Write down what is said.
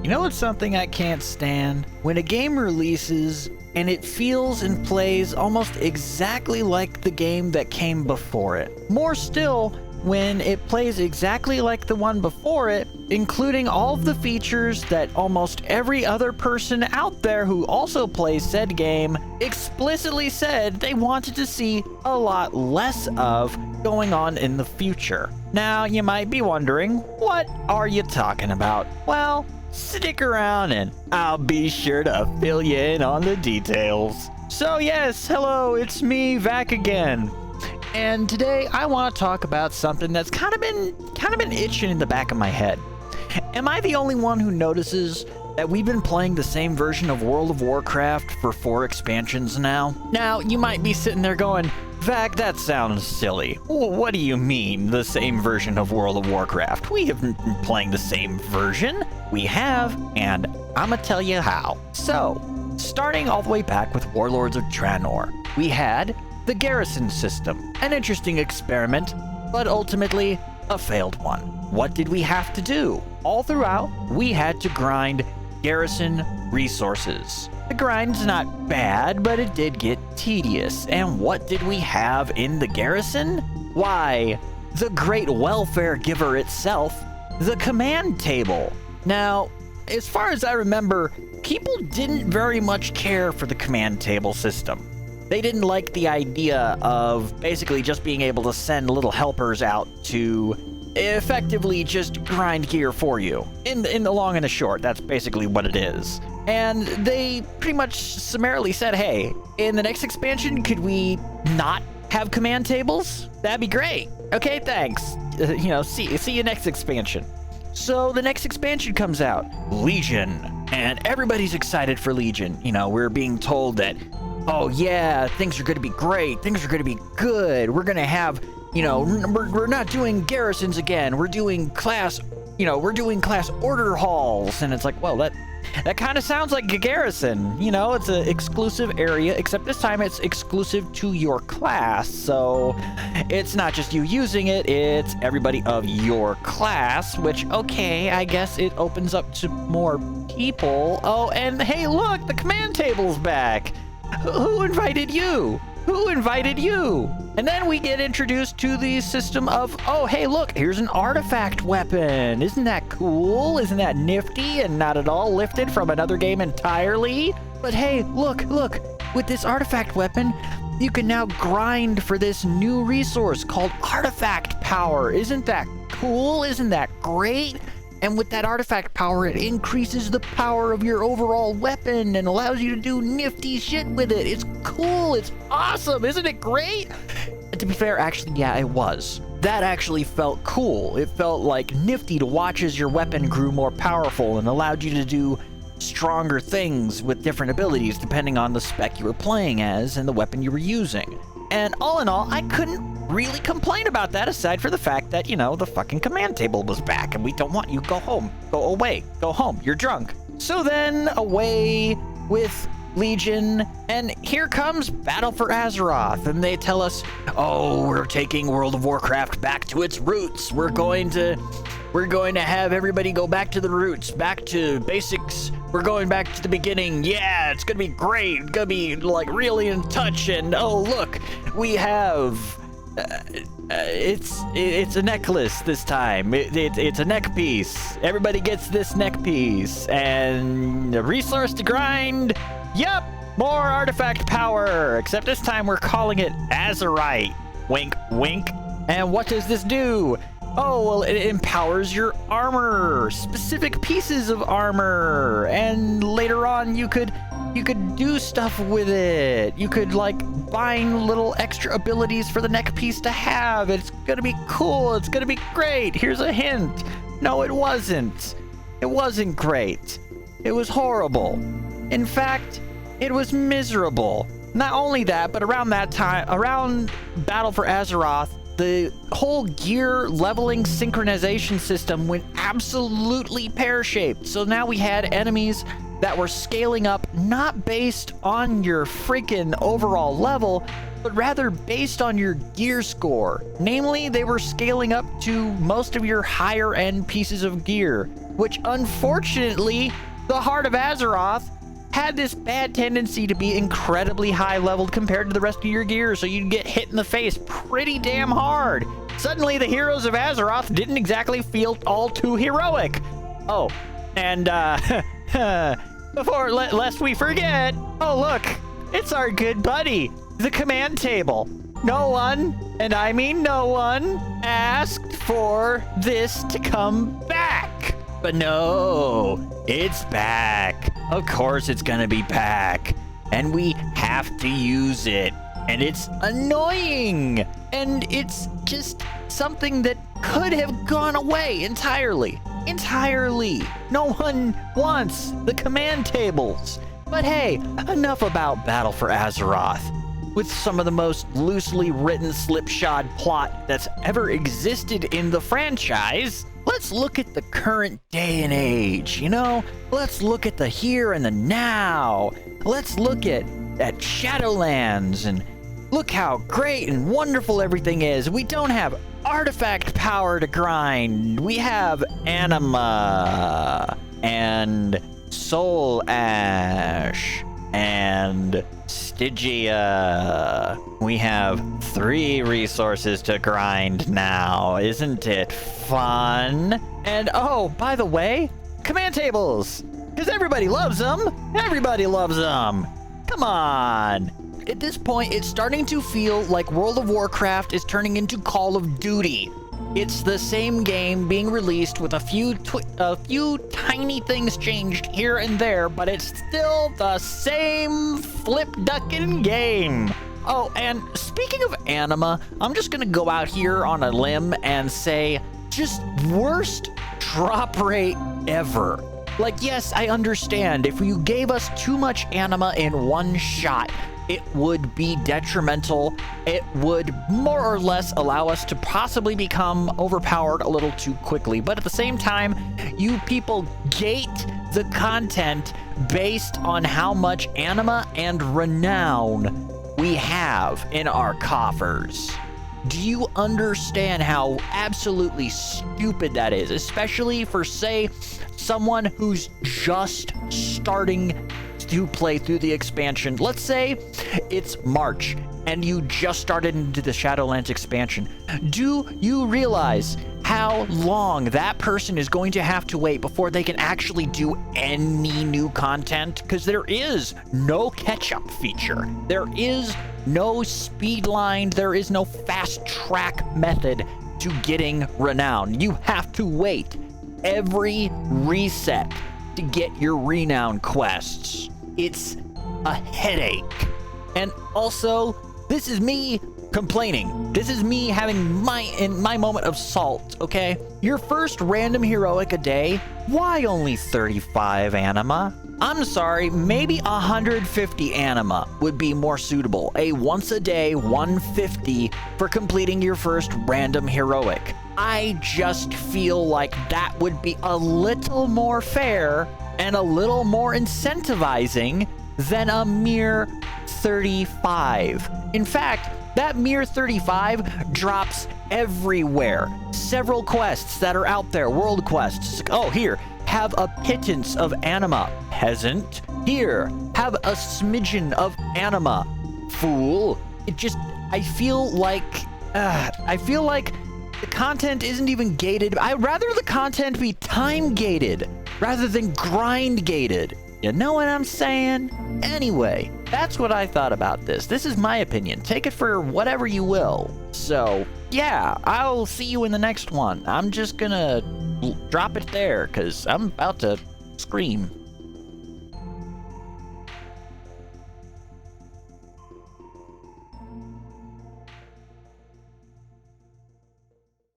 You know what's something I can't stand? When a game releases and it feels and plays almost exactly like the game that came before it. More still, when it plays exactly like the one before it, including all of the features that almost every other person out there who also plays said game explicitly said they wanted to see a lot less of going on in the future. Now, you might be wondering, what are you talking about? Well, stick around and I'll be sure to fill you in on the details. So yes, hello, it's me, Vac again. And today I want to talk about something that's kind of been itching in the back of my head. Am I the only one who notices that we've been playing the same version of World of Warcraft for 4 expansions now? Now, you might be sitting there going, Vac, that sounds silly. What do you mean, the same version of World of Warcraft? We haven't been playing the same version. We have, and I'ma tell you how. So, starting all the way back with Warlords of Draenor, we had the garrison system. An interesting experiment, but ultimately a failed one. What did we have to do? All throughout, we had to grind garrison resources. The grind's not bad, but it did get tedious. And what did we have in the garrison? Why, the great welfare giver itself, the command table. Now, as far as I remember, people didn't very much care for the command table system. They didn't like the idea of basically just being able to send little helpers out to effectively just grind gear for you. In the long and the short, that's basically what it is. And they pretty much summarily said, hey, in the next expansion, could we not have command tables? That'd be great. Okay, thanks. See you next expansion. So the next expansion comes out, Legion, and everybody's excited for Legion. We're being told that, oh yeah, things are going to be great. Things are going to be good. We're going to have, we're not doing garrisons again. We're doing class order halls. And it's like, well, that kind of sounds like a garrison. It's an exclusive area, except this time it's exclusive to your class. So it's not just you using it, it's everybody of your class, which, okay, I guess it opens up to more people. Oh, and hey, look, the command table's back. Who invited you? Who invited you? And then we get introduced to the system of, oh, hey, look, here's an artifact weapon. Isn't that cool? Isn't that nifty and not at all lifted from another game entirely? But hey, look, with this artifact weapon, you can now grind for this new resource called artifact power. Isn't that cool? Isn't that great? And with that artifact power, it increases the power of your overall weapon and allows you to do nifty shit with it. It's cool. It's awesome. Isn't it great? And to be fair, actually, yeah, it was. That actually felt cool. It felt like nifty to watch as your weapon grew more powerful and allowed you to do stronger things with different abilities depending on the spec you were playing as and the weapon you were using. And all in all, I couldn't really complain about that aside for the fact that, the fucking command table was back and we don't want you. Go home. Go away. Go home. You're drunk. So then away with Legion, and here comes Battle for Azeroth, and they tell us, oh, we're taking World of Warcraft back to its roots. We're going to have everybody go back to the roots, back to basics. We're going back to the beginning. Yeah, it's gonna be great. It's gonna be like really in touch. And oh, look, we have it's a necklace this time. It's a neck piece. Everybody gets this neck piece and a resource to grind. Yep, more artifact power. Except this time we're calling it Azerite. Wink, wink. And what does this do? Oh, well, it empowers your armor, specific pieces of armor, and later on you could do stuff with it. You could bind little extra abilities for the neck piece to have. It's gonna be cool. It's gonna be great. Here's a hint. No, it wasn't. It wasn't great. It was horrible. In fact, it was miserable. Not only that, but around that time, around Battle for Azeroth, the whole gear leveling synchronization system went absolutely pear-shaped. So now we had enemies that were scaling up not based on your freaking overall level, but rather based on your gear score. Namely, they were scaling up to most of your higher end pieces of gear, which unfortunately, the Heart of Azeroth had this bad tendency to be incredibly high leveled compared to the rest of your gear, so you'd get hit in the face pretty damn hard. Suddenly, the heroes of Azeroth didn't exactly feel all too heroic. Oh, and lest we forget, oh look, it's our good buddy, the command table. No one, and I mean no one, asked for this to come back. But no, it's back. Of course it's gonna be back. And we have to use it. And it's annoying. And it's just something that could have gone away entirely. Entirely. No one wants the command tables. But hey, enough about Battle for Azeroth. With some of the most loosely written slipshod plot that's ever existed in the franchise, let's look at the current day and age, you know? Let's look at the here and the now. Let's look at Shadowlands and look how great and wonderful everything is. We don't have artifact power to grind. We have Anima and Soul Ash and Stygia. We have 3 resources to grind now. Isn't it fun? And oh, by the way, command tables. Because everybody loves them. Everybody loves them. Come on. At this point, it's starting to feel like World of Warcraft is turning into Call of Duty. It's the same game being released with a few tiny things changed here and there, but it's still the same flip-ducking game. Oh, and speaking of Anima, I'm just gonna go out here on a limb and say, just worst drop rate ever. Like, yes, I understand. If you gave us too much Anima in one shot, it would be detrimental. It would more or less allow us to possibly become overpowered a little too quickly. But at the same time, you people gate the content based on how much Anima and renown we have in our coffers. Do you understand how absolutely stupid that is? Especially for, say, someone who's just starting to play through the expansion. Let's say it's March and you just started into the Shadowlands expansion. Do you realize how long that person is going to have to wait before they can actually do any new content? Because there is no catch-up feature. There is no speed line. There is no fast track method to getting renown. You have to wait every reset to get your renown quests. It's a headache. And also, this is me complaining. This is me having my moment of salt, okay? Your first random heroic a day, why only 35 Anima? I'm sorry, maybe 150 Anima would be more suitable. A once a day 150 for completing your first random heroic. I just feel like that would be a little more fair and a little more incentivizing than a mere 35. In fact, that mere 35 drops everywhere. Several quests that are out there, world quests. Oh, here, have a pittance of Anima, peasant. Here, have a smidgen of Anima, fool. I feel like the content isn't even gated. I'd rather the content be time gated rather than grind gated. You know what I'm saying? Anyway, that's what I thought about this. This is my opinion. Take it for whatever you will. So, yeah, I'll see you in the next one. I'm just gonna drop it there because I'm about to scream.